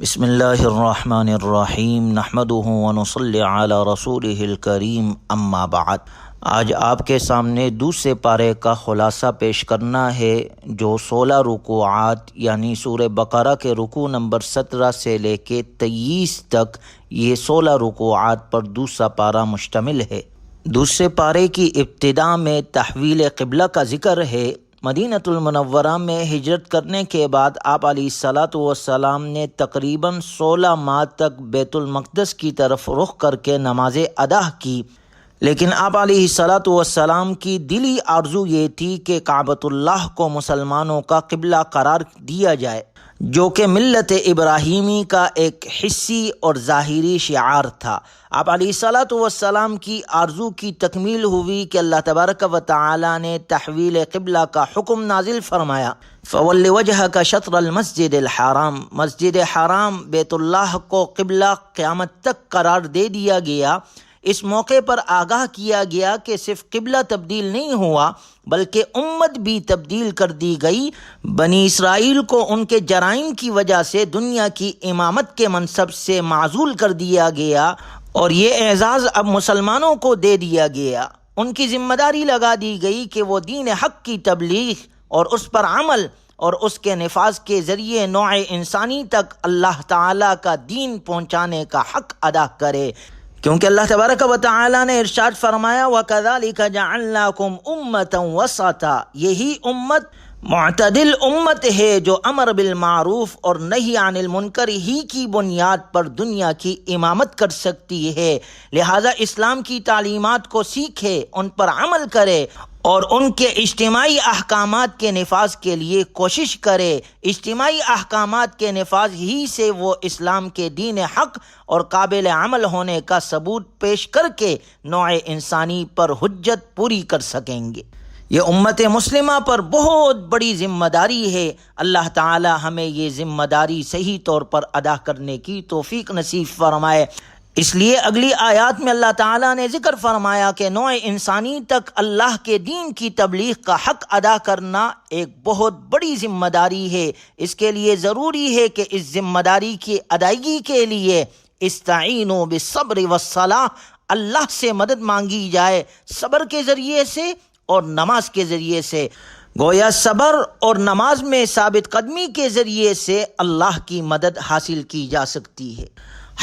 بسم اللہ الرحمن الرحیم نحمدہ ونصلی علی رسولہ الکریم اما بعد۔ آج آپ کے سامنے دوسرے پارے کا خلاصہ پیش کرنا ہے جو 16 رکوعات یعنی سورہ بقرہ کے رکوع نمبر 17 سے لے کے 23 تک یہ 16 رکوعات پر دوسرا پارہ مشتمل ہے۔ دوسرے پارے کی ابتدا میں تحویل قبلہ کا ذکر ہے۔ مدینہ المنورہ میں ہجرت کرنے کے بعد آپ علیہ الصلاۃ والسلام نے تقریباً 16 ماہ تک بیت المقدس کی طرف رخ کر کے نمازیں ادا کی، لیکن آپ علیہ الصلاۃ والسلام کی دلی آرزو یہ تھی کہ کعبۃ اللہ کو مسلمانوں کا قبلہ قرار دیا جائے، جو کہ ملت ابراہیمی کا ایک حسی اور ظاہری شعار تھا۔ آپ علیہ الصلاۃ والسلام کی آرزو کی تکمیل ہوئی کہ اللہ تبارک و تعالی نے تحویل قبلہ کا حکم نازل فرمایا۔ فَوَلِّ وَجْهَكَ شَطْرَ الْمَسْجِدِ الْحَرَامِ، مسجد حرام بیت اللہ کو قبلہ قیامت تک قرار دے دیا گیا۔ اس موقع پر آگاہ کیا گیا کہ صرف قبلہ تبدیل نہیں ہوا بلکہ امت بھی تبدیل کر دی گئی۔ بنی اسرائیل کو ان کے جرائم کی وجہ سے دنیا کی امامت کے منصب سے معزول کر دیا گیا، اور یہ اعزاز اب مسلمانوں کو دے دیا گیا۔ ان کی ذمہ داری لگا دی گئی کہ وہ دین حق کی تبلیغ اور اس پر عمل اور اس کے نفاذ کے ذریعے نوع انسانی تک اللہ تعالیٰ کا دین پہنچانے کا حق ادا کرے، کیونکہ اللہ تبارک و تعالی نے ارشاد فرمایا وَكَذَلِكَ جَعَلْنَاكُمْ أُمَّةً وَسَطًا، یہی امت معتدل امت ہے جو امر بالمعروف اور نہی عن المنکر ہی کی بنیاد پر دنیا کی امامت کر سکتی ہے۔ لہذا اسلام کی تعلیمات کو سیکھے، ان پر عمل کرے اور ان کے اجتماعی احکامات کے نفاذ کے لیے کوشش کرے۔ اجتماعی احکامات کے نفاذ ہی سے وہ اسلام کے دین حق اور قابل عمل ہونے کا ثبوت پیش کر کے نوع انسانی پر حجت پوری کر سکیں گے۔ یہ امت مسلمہ پر بہت بڑی ذمہ داری ہے۔ اللہ تعالی ہمیں یہ ذمہ داری صحیح طور پر ادا کرنے کی توفیق نصیب فرمائے۔ اس لیے اگلی آیات میں اللہ تعالیٰ نے ذکر فرمایا کہ نوع انسانی تک اللہ کے دین کی تبلیغ کا حق ادا کرنا ایک بہت بڑی ذمہ داری ہے۔ اس کے لیے ضروری ہے کہ اس ذمہ داری کی ادائیگی کے لیے استعینوا بالصبر والصلاۃ، اللہ سے مدد مانگی جائے صبر کے ذریعے سے اور نماز کے ذریعے سے۔ گویا صبر اور نماز میں ثابت قدمی کے ذریعے سے اللہ کی مدد حاصل کی جا سکتی ہے۔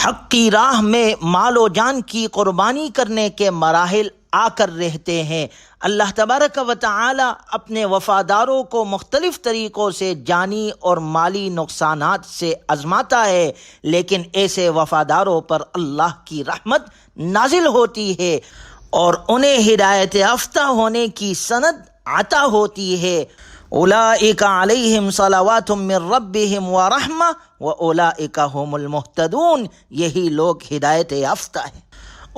حق کی راہ میں مال و جان کی قربانی کرنے کے مراحل آ کر رہتے ہیں۔ اللہ تبارک و تعالی اپنے وفاداروں کو مختلف طریقوں سے جانی اور مالی نقصانات سے آزماتا ہے، لیکن ایسے وفاداروں پر اللہ کی رحمت نازل ہوتی ہے اور انہیں ہدایت یافتہ ہونے کی سند عطا ہوتی ہے۔ اولئک علیہم صلوات من ربہم ورحمہ واولئک هم المہتدون، یہی لوگ ہدایت یافتہ ہیں۔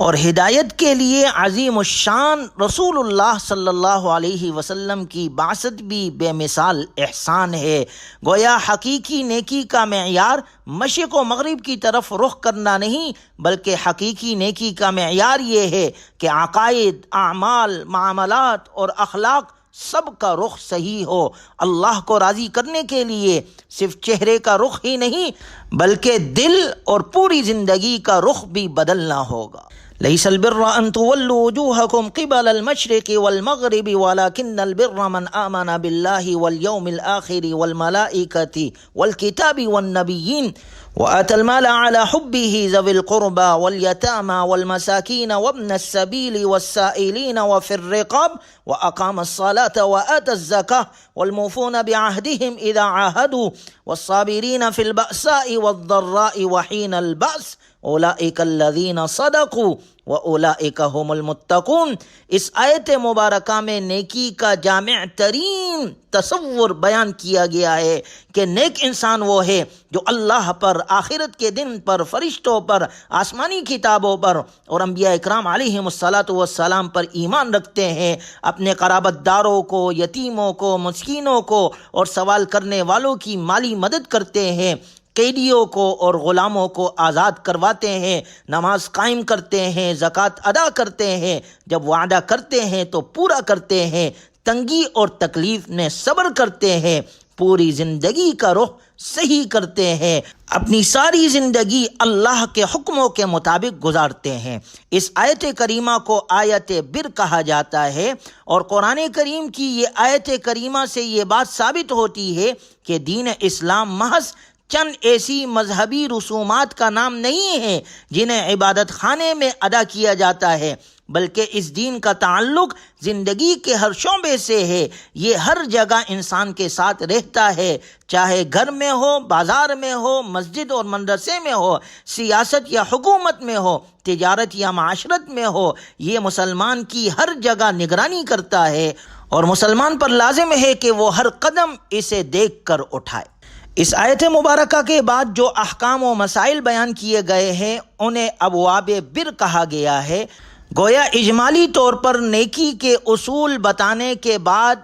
اور ہدایت کے لیے عظیم الشان رسول اللہ صلی اللہ علیہ وسلم کی بعثت بھی بے مثال احسان ہے۔ گویا حقیقی نیکی کا معیار مشرق و مغرب کی طرف رخ کرنا نہیں، بلکہ حقیقی نیکی کا معیار یہ ہے کہ عقائد، اعمال، معاملات اور اخلاق سب کا رخ صحیح ہو۔ اللہ کو راضی کرنے کے لیے صرف چہرے کا رخ ہی نہیں بلکہ دل اور پوری زندگی کا رخ بھی بدلنا ہوگا۔ ليس البر أن تولوا وجوهكم قبل المشرق والمغرب ولكن البر من آمن بالله واليوم الآخر والملائكة والكتاب والنبيين وآتى المال على حبه ذوي القربى واليتامى والمساكين وابن السبيل والسائلين وفي الرقاب وأقام الصلاة وآتى الزكاة والموفون بعهدهم إذا عاهدوا والصابرين في البأساء والضراء وحين البأس اولئک الذین صدقوا واولئک هم المتقون۔ اس آیت مبارکہ میں نیکی کا جامع ترین تصور بیان کیا گیا ہے کہ نیک انسان وہ ہے جو اللہ پر، آخرت کے دن پر، فرشتوں پر، آسمانی کتابوں پر اور انبیاء اکرام علیہم الصلاۃ والسلام پر ایمان رکھتے ہیں، اپنے قرابت داروں کو، یتیموں کو، مسکینوں کو اور سوال کرنے والوں کی مالی مدد کرتے ہیں، قیدیوں کو اور غلاموں کو آزاد کرواتے ہیں، نماز قائم کرتے ہیں، زکوٰۃ ادا کرتے ہیں، جب وعدہ کرتے ہیں تو پورا کرتے ہیں، تنگی اور تکلیف میں صبر کرتے ہیں، پوری زندگی کا رخ صحیح کرتے ہیں۔ اپنی ساری زندگی اللہ کے حکموں کے مطابق گزارتے ہیں۔ اس آیت کریمہ کو آیت بر کہا جاتا ہے، اور قرآن کریم کی یہ آیت کریمہ سے یہ بات ثابت ہوتی ہے کہ دین اسلام محض چند ایسی مذہبی رسومات کا نام نہیں ہے جنہیں عبادت خانے میں ادا کیا جاتا ہے، بلکہ اس دین کا تعلق زندگی کے ہر شعبے سے ہے۔ یہ ہر جگہ انسان کے ساتھ رہتا ہے، چاہے گھر میں ہو، بازار میں ہو، مسجد اور مدرسے میں ہو، سیاست یا حکومت میں ہو، تجارت یا معاشرت میں ہو، یہ مسلمان کی ہر جگہ نگرانی کرتا ہے، اور مسلمان پر لازم ہے کہ وہ ہر قدم اسے دیکھ کر اٹھائے۔ اس آیت مبارکہ کے بعد جو احکام و مسائل بیان کیے گئے ہیں انہیں ابواب بر کہا گیا ہے۔ گویا اجمالی طور پر نیکی کے اصول بتانے کے بعد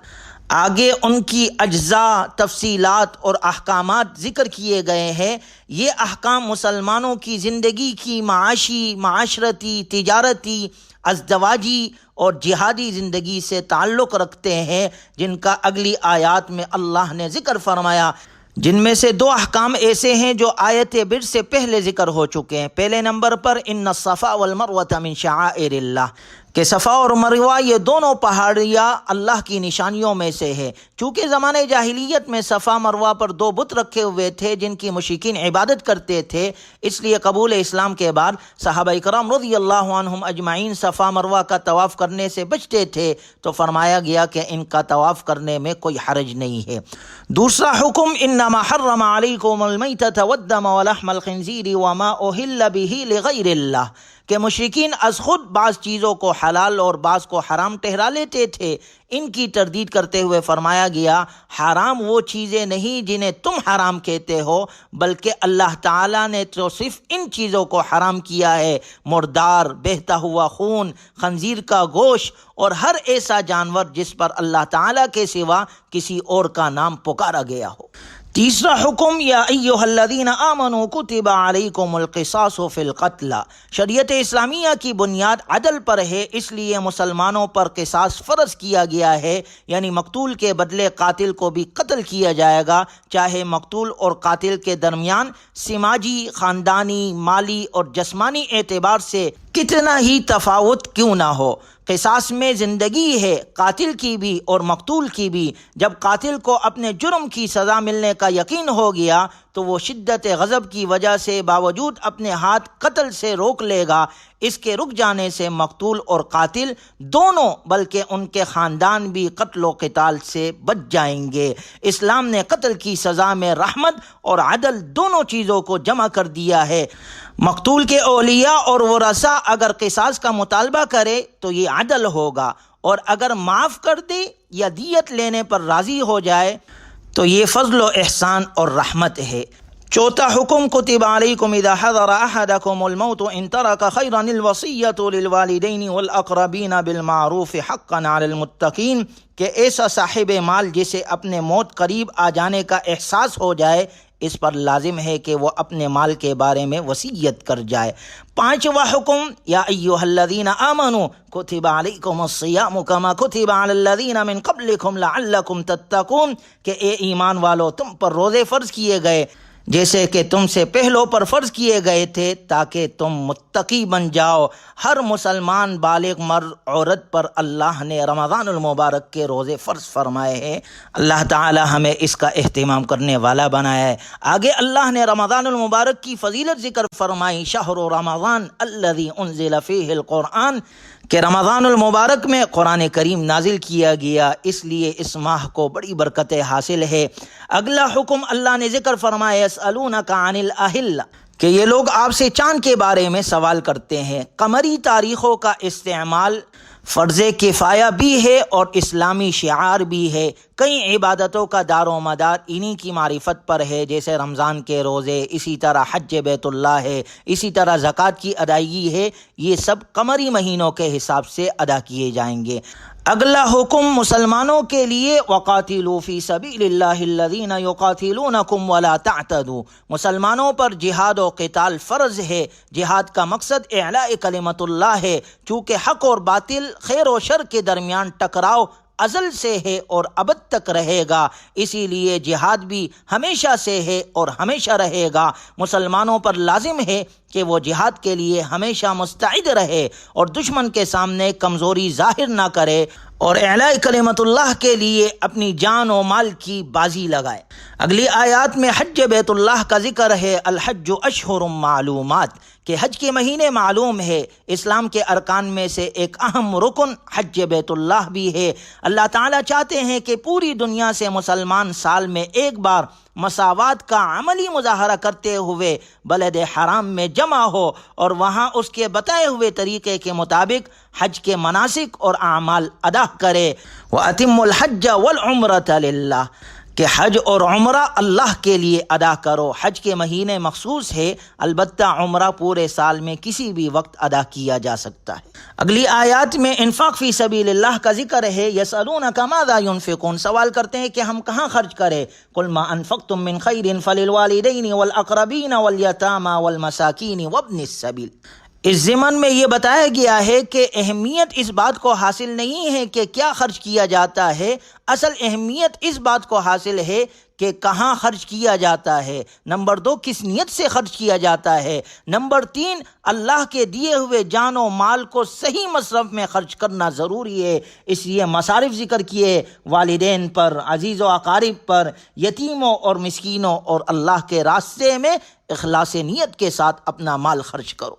آگے ان کی اجزاء، تفصیلات اور احکامات ذکر کیے گئے ہیں۔ یہ احکام مسلمانوں کی زندگی کی معاشی، معاشرتی، تجارتی، ازدواجی اور جہادی زندگی سے تعلق رکھتے ہیں، جن کا اگلی آیات میں اللہ نے ذکر فرمایا، جن میں سے دو احکام ایسے ہیں جو آیت بر سے پہلے ذکر ہو چکے ہیں۔ پہلے نمبر پر ان الصفا والمروہ من شعائر اللہ، کہ صفا اور مروہ یہ دونوں پہاڑیاں اللہ کی نشانیوں میں سے ہے۔ چونکہ زمانے جاہلیت میں صفا مروہ پر دو بت رکھے ہوئے تھے جن کی مشرکین عبادت کرتے تھے، اس لیے قبول اسلام کے بعد صحابہ کرام رضی اللہ عنہم اجمعین صفا مروہ کا طواف کرنے سے بچتے تھے، تو فرمایا گیا کہ ان کا طواف کرنے میں کوئی حرج نہیں ہے۔ دوسرا حکم انما حرم علیکم المیتۃ والدم ولحم الخنزیر وما اہل بہ لغیر اللہ، کہ مشرکین از خود بعض چیزوں کو حلال اور بعض کو حرام ٹھہرا لیتے تھے۔ ان کی تردید کرتے ہوئے فرمایا گیا حرام وہ چیزیں نہیں جنہیں تم حرام کہتے ہو، بلکہ اللہ تعالیٰ نے تو صرف ان چیزوں کو حرام کیا ہے، مردار، بہتا ہوا خون، خنزیر کا گوشت اور ہر ایسا جانور جس پر اللہ تعالیٰ کے سوا کسی اور کا نام پکارا گیا ہو۔ تیسرا حکم یا ایھا الذین آمنوا کتب علیکم القصاص فی القتل، شریعت اسلامیہ کی بنیاد عدل پر ہے، اس لیے مسلمانوں پر قصاص فرض کیا گیا ہے، یعنی مقتول کے بدلے قاتل کو بھی قتل کیا جائے گا، چاہے مقتول اور قاتل کے درمیان سماجی، خاندانی، مالی اور جسمانی اعتبار سے کتنا ہی تفاوت کیوں نہ ہو۔ قصاص میں زندگی ہے، قاتل کی بھی اور مقتول کی بھی۔ جب قاتل کو اپنے جرم کی سزا ملنے کا یقین ہو گیا تو وہ شدت غضب کی وجہ سے باوجود اپنے ہاتھ قتل سے روک لے گا۔ اس کے رک جانے سے مقتول اور قاتل دونوں بلکہ ان کے خاندان بھی قتل و قتال سے بچ جائیں گے۔ اسلام نے قتل کی سزا میں رحمت اور عدل دونوں چیزوں کو جمع کر دیا ہے۔ مقتول کے اولیاء اور ورثاء اگر قصاص کا مطالبہ کرے تو یہ عدل ہوگا، اور اگر معاف کر دے یا دیت لینے پر راضی ہو جائے تو یہ فضل و احسان اور رحمت ہے۔ چوتھا حکم کتب علیکم اذا حضر احدکم الموت ان ترک خیرا الوصیۃ للوالدین والاقربین بالمعروف حقا علی المتقین، کہ ایسا صاحب مال جسے اپنے موت قریب آ جانے کا احساس ہو جائے اس پر لازم ہے کہ وہ اپنے مال کے بارے میں وصیت کر جائے۔ پانچواں حکم یا ایھا الذین آمنوا کتب علیکم الصیام کما کتب علی الذین من قبلکم لعلکم تتقون، کہ اے ایمان والو تم پر روزے فرض کیے گئے جیسے کہ تم سے پہلوں پر فرض کیے گئے تھے تاکہ تم متقی بن جاؤ۔ ہر مسلمان بالغ مرد عورت پر اللہ نے رمضان المبارک کے روزے فرض فرمائے ہیں۔ اللہ تعالی ہمیں اس کا اہتمام کرنے والا بنایا ہے۔ آگے اللہ نے رمضان المبارک کی فضیلت ذکر فرمائی، شہر رمضان الذی انزل فیہ القرآن، کہ رمضان المبارک میں قرآن کریم نازل کیا گیا، اس لیے اس ماہ کو بڑی برکتیں حاصل ہے۔ اگلا حکم اللہ نے ذکر فرمایا یسألونک عن الاہلہ، کہ یہ لوگ آپ سے چاند کے بارے میں سوال کرتے ہیں۔ قمری تاریخوں کا استعمال فرض کفایہ بھی ہے اور اسلامی شعار بھی ہے۔ کئی عبادتوں کا دار و مدار انہی کی معرفت پر ہے، جیسے رمضان کے روزے، اسی طرح حج بیت اللہ ہے، اسی طرح زکوٰۃ کی ادائیگی ہے۔ یہ سب قمری مہینوں کے حساب سے ادا کیے جائیں گے۔ اگلا حکم مسلمانوں کے لیے وقاتلوا فی سبیل اللہ الذین یقاتلونکم ولا تعتدوا، مسلمانوں پر جہاد و قتال فرض ہے۔ جہاد کا مقصد اعلاء کلمت اللہ ہے، چونکہ حق اور باطل، خیر و شر کے درمیان ٹکراؤ ازل سے ہے اور ابد تک رہے گا، اسی لیے جہاد بھی ہمیشہ سے ہے اور ہمیشہ رہے گا۔ مسلمانوں پر لازم ہے کہ وہ جہاد کے لیے ہمیشہ مستعد رہے اور دشمن کے سامنے کمزوری ظاہر نہ کرے اور اعلاء کلمت اللہ کے لیے اپنی جان و مال کی بازی لگائے۔ اگلی آیات میں حج بیت اللہ کا ذکر ہے۔ الحج اشہر معلومات، کہ حج کے مہینے معلوم ہے۔ اسلام کے ارکان میں سے ایک اہم رکن حج بیت اللہ بھی ہے۔ اللہ تعالیٰ چاہتے ہیں کہ پوری دنیا سے مسلمان سال میں ایک بار مساوات کا عملی مظاہرہ کرتے ہوئے بلد حرام میں جمع ہو اور وہاں اس کے بتائے ہوئے طریقے کے مطابق حج کے مناسک اور اعمال ادا کرے۔ وَأَتِمُّ الْحَجَّ وَالْعُمْرَةَ لِلَّهِ، کہ حج اور عمرہ اللہ کے لیے ادا کرو۔ حج کے مہینے مخصوص ہے، البتہ عمرہ پورے سال میں کسی بھی وقت ادا کیا جا سکتا ہے۔ اگلی آیات میں انفاق فی سبیل اللہ کا ذکر ہے۔ یسألونک ماذا ينفقون، سوال کرتے ہیں کہ ہم کہاں خرچ کریں۔ قل ما انفقتم من خیر فللوالدین والاقربین والیتامی والمساکین وابن السبیل۔ اس ضمن میں یہ بتایا گیا ہے کہ اہمیت اس بات کو حاصل نہیں ہے کہ کیا خرچ کیا جاتا ہے، اصل اہمیت اس بات کو حاصل ہے کہ کہاں خرچ کیا جاتا ہے۔ نمبر 2، کس نیت سے خرچ کیا جاتا ہے۔ نمبر 3، اللہ کے دیے ہوئے جان و مال کو صحیح مصرف میں خرچ کرنا ضروری ہے۔ اس لیے مصارف ذکر کیے، والدین پر، عزیز و اقارب پر، یتیموں اور مسکینوں، اور اللہ کے راستے میں اخلاص نیت کے ساتھ اپنا مال خرچ کرو۔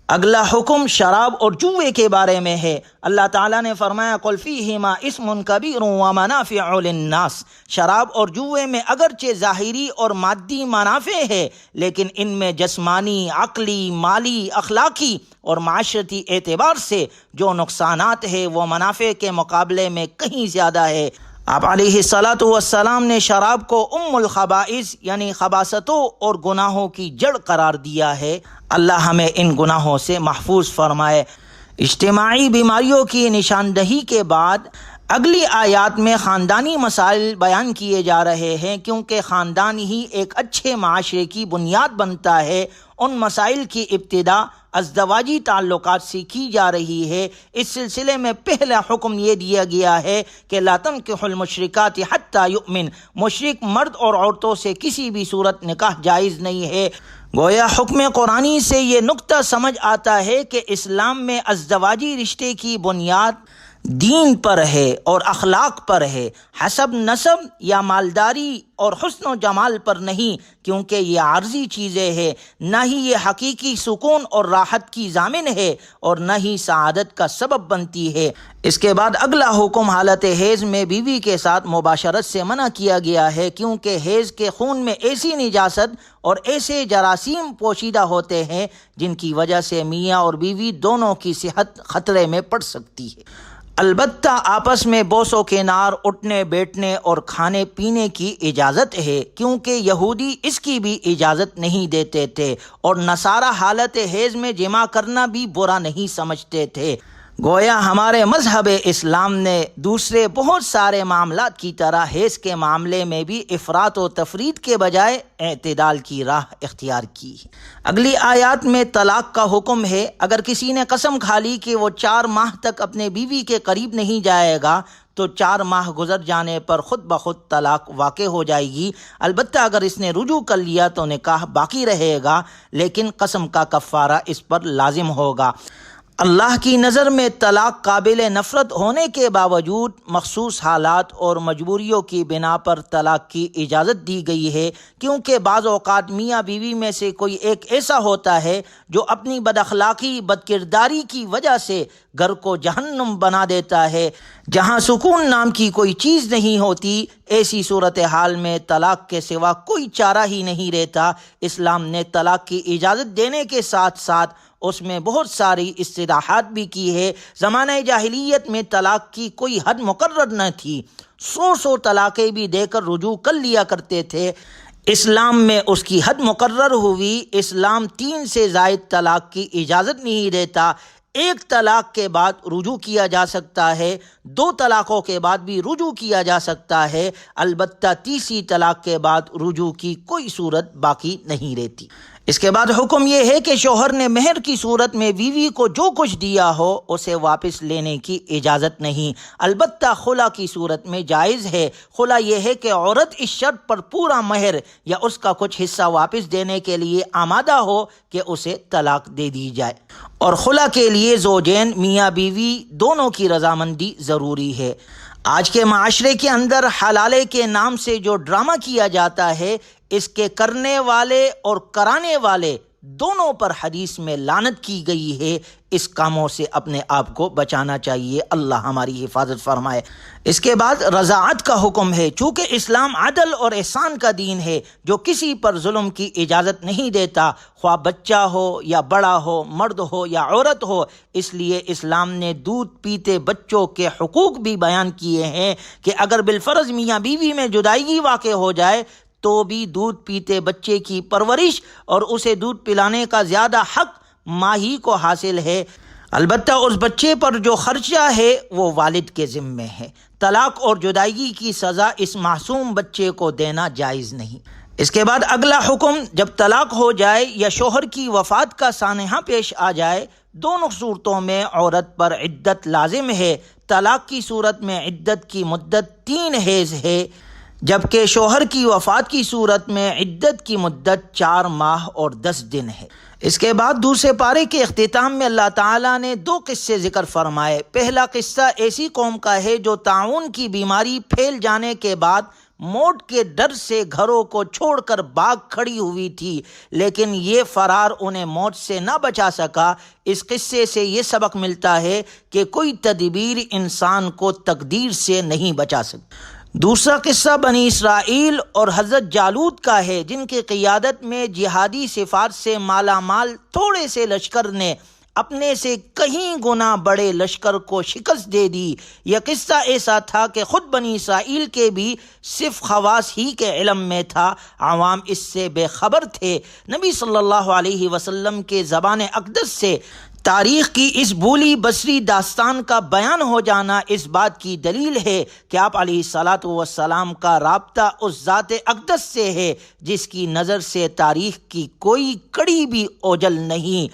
اگلا حکم شراب اور جوے کے بارے میں ہے۔ اللہ تعالیٰ نے فرمایا قل فیہما اسم کبیر ومنافع للناس، شراب اور جوے میں اگرچہ ظاہری اور مادی منافع ہے، لیکن ان میں جسمانی، عقلی، مالی، اخلاقی اور معاشرتی اعتبار سے جو نقصانات ہیں وہ منافع کے مقابلے میں کہیں زیادہ ہے۔ آپ علیہ السلام نے شراب کو ام الخبائث یعنی خباثتوں اور گناہوں کی جڑ قرار دیا ہے۔ اللہ ہمیں ان گناہوں سے محفوظ فرمائے۔ اجتماعی بیماریوں کی نشاندہی کے بعد اگلی آیات میں خاندانی مسائل بیان کیے جا رہے ہیں، کیونکہ خاندان ہی ایک اچھے معاشرے کی بنیاد بنتا ہے۔ ان مسائل کی ابتدا ازدواجی تعلقات سے کی جا رہی ہے۔ اس سلسلے میں پہلا حکم یہ دیا گیا ہے کہ لا تنکحوا المشرکات حتی یؤمن، مشرک مرد اور عورتوں سے کسی بھی صورت نکاح جائز نہیں ہے۔ گویا حکم قرآنی سے یہ نقطہ سمجھ آتا ہے کہ اسلام میں ازدواجی رشتے کی بنیاد دین پر ہے اور اخلاق پر ہے، حسب نسب یا مالداری اور حسن و جمال پر نہیں، کیونکہ یہ عارضی چیزیں ہیں۔ نہ ہی یہ حقیقی سکون اور راحت کی ضامن ہے اور نہ ہی سعادت کا سبب بنتی ہے۔ اس کے بعد اگلا حکم حالت حیض میں بیوی کے ساتھ مباشرت سے منع کیا گیا ہے، کیونکہ حیض کے خون میں ایسی نجاست اور ایسے جراثیم پوشیدہ ہوتے ہیں جن کی وجہ سے میاں اور بیوی دونوں کی صحت خطرے میں پڑ سکتی ہے۔ البتہ آپس میں بوس و کنار، اٹھنے بیٹھنے اور کھانے پینے کی اجازت ہے، کیونکہ یہودی اس کی بھی اجازت نہیں دیتے تھے اور نصارہ حالت حیض میں جمع کرنا بھی برا نہیں سمجھتے تھے۔ گویا ہمارے مذہب اسلام نے دوسرے بہت سارے معاملات کی طرح حیض کے معاملے میں بھی افراط و تفریط کے بجائے اعتدال کی راہ اختیار کی۔ اگلی آیات میں طلاق کا حکم ہے۔ اگر کسی نے قسم کھا لی کہ وہ 4 ماہ تک اپنے بیوی کے قریب نہیں جائے گا تو 4 ماہ گزر جانے پر خود بخود طلاق واقع ہو جائے گی۔ البتہ اگر اس نے رجوع کر لیا تو نکاح باقی رہے گا، لیکن قسم کا کفارہ اس پر لازم ہوگا۔ اللہ کی نظر میں طلاق قابل نفرت ہونے کے باوجود مخصوص حالات اور مجبوریوں کی بنا پر طلاق کی اجازت دی گئی ہے، کیونکہ بعض اوقات میاں بیوی میں سے کوئی ایک ایسا ہوتا ہے جو اپنی بد اخلاقی، بد کرداری کی وجہ سے گھر کو جہنم بنا دیتا ہے، جہاں سکون نام کی کوئی چیز نہیں ہوتی۔ ایسی صورتحال میں طلاق کے سوا کوئی چارہ ہی نہیں رہتا۔ اسلام نے طلاق کی اجازت دینے کے ساتھ ساتھ اس میں بہت ساری اصطلاحات بھی کی ہے۔ زمانہ جاہلیت میں طلاق کی کوئی حد مقرر نہ تھی، 100 طلاقیں بھی دے کر رجوع کر لیا کرتے تھے۔ اسلام میں اس کی حد مقرر ہوئی۔ اسلام 3 سے زائد طلاق کی اجازت نہیں دیتا۔ ایک طلاق کے بعد رجوع کیا جا سکتا ہے، 2 طلاقوں کے بعد بھی رجوع کیا جا سکتا ہے، البتہ تیسری طلاق کے بعد رجوع کی کوئی صورت باقی نہیں رہتی۔ اس کے بعد حکم یہ ہے کہ شوہر نے مہر کی صورت میں بیوی کو جو کچھ دیا ہو اسے واپس لینے کی اجازت نہیں، البتہ خلا کی صورت میں جائز ہے۔ خلا یہ ہے کہ عورت اس شرط پر پورا مہر یا اس کا کچھ حصہ واپس دینے کے لیے آمادہ ہو کہ اسے طلاق دے دی جائے، اور خلا کے لیے زوجین میاں بیوی دونوں کی رضامندی ضروری ہے۔ آج کے معاشرے کے اندر حلالے کے نام سے جو ڈرامہ کیا جاتا ہے، اس کے کرنے والے اور کرانے والے دونوں پر حدیث میں لعنت کی گئی ہے۔ اس کاموں سے اپنے آپ کو بچانا چاہیے، اللہ ہماری حفاظت فرمائے۔ اس کے بعد رضاعت کا حکم ہے۔ چونکہ اسلام عدل اور احسان کا دین ہے جو کسی پر ظلم کی اجازت نہیں دیتا، خواہ بچہ ہو یا بڑا ہو، مرد ہو یا عورت ہو، اس لیے اسلام نے دودھ پیتے بچوں کے حقوق بھی بیان کیے ہیں کہ اگر بالفرض میاں بیوی میں جدائیگی واقع ہو جائے تو بھی دودھ پیتے بچے کی پرورش اور اسے دودھ پلانے کا زیادہ حق ماں ہی کو حاصل ہے، البتہ اس بچے پر جو خرچہ ہے وہ والد کے ذمے ہے۔ طلاق اور جدائیگی کی سزا اس معصوم بچے کو دینا جائز نہیں۔ اس کے بعد اگلا حکم، جب طلاق ہو جائے یا شوہر کی وفات کا سانحہ پیش آ جائے، دونوں صورتوں میں عورت پر عدت لازم ہے۔ طلاق کی صورت میں عدت کی مدت 3 حیض ہے، جبکہ شوہر کی وفات کی صورت میں عدت کی مدت 4 ماہ اور 10 دن ہے۔ اس کے بعد دوسرے پارے کے اختتام میں اللہ تعالیٰ نے 2 قصے ذکر فرمائے۔ پہلا قصہ ایسی قوم کا ہے جو طاعون کی بیماری پھیل جانے کے بعد موت کے ڈر سے گھروں کو چھوڑ کر بھاگ کھڑی ہوئی تھی، لیکن یہ فرار انہیں موت سے نہ بچا سکا۔ اس قصے سے یہ سبق ملتا ہے کہ کوئی تدبیر انسان کو تقدیر سے نہیں بچا سکتی۔ دوسرا قصہ بنی اسرائیل اور حضرت جالوت کا ہے، جن کی قیادت میں جہادی صفات سے مالا مال تھوڑے سے لشکر نے اپنے سے کہیں گنا بڑے لشکر کو شکست دے دی۔ یہ قصہ ایسا تھا کہ خود بنی اسرائیل کے بھی صرف خواص ہی کے علم میں تھا، عوام اس سے بے خبر تھے۔ نبی صلی اللہ علیہ وسلم کے زبان اقدس سے تاریخ کی اس بولی بصری داستان کا بیان ہو جانا اس بات کی دلیل ہے کہ آپ علیہ الصلاۃ والسلام کا رابطہ اس ذات اقدس سے ہے جس کی نظر سے تاریخ کی کوئی کڑی بھی اوجل نہیں،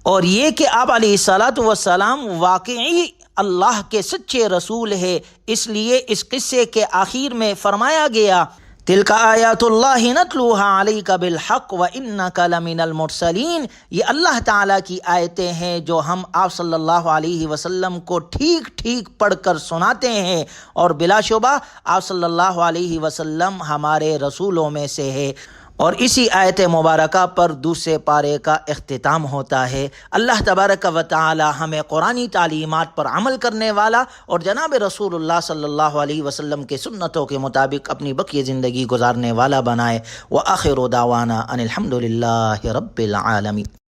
اور یہ کہ آپ علیہ الصلاۃ والسلام واقعی اللہ کے سچے رسول ہے۔ اس لیے اس قصے کے آخر میں فرمایا گیا، تلک آیات اللہ نتلوها علیک بالحق وانک لمن المرسلین، یہ اللہ تعالیٰ کی آیتیں ہیں جو ہم آپ صلی اللہ علیہ وسلم کو ٹھیک ٹھیک پڑھ کر سناتے ہیں، اور بلا شبہ آپ صلی اللہ علیہ وسلم ہمارے رسولوں میں سے ہے۔ اور اسی آیت مبارکہ پر دوسرے پارے کا اختتام ہوتا ہے۔ اللہ تبارک و تعالی ہمیں قرآنی تعلیمات پر عمل کرنے والا اور جناب رسول اللہ صلی اللہ علیہ وسلم کے سنتوں کے مطابق اپنی بقیہ زندگی گزارنے والا بنائے۔ وآخر دعوانا ان الحمد للہ رب العالمین۔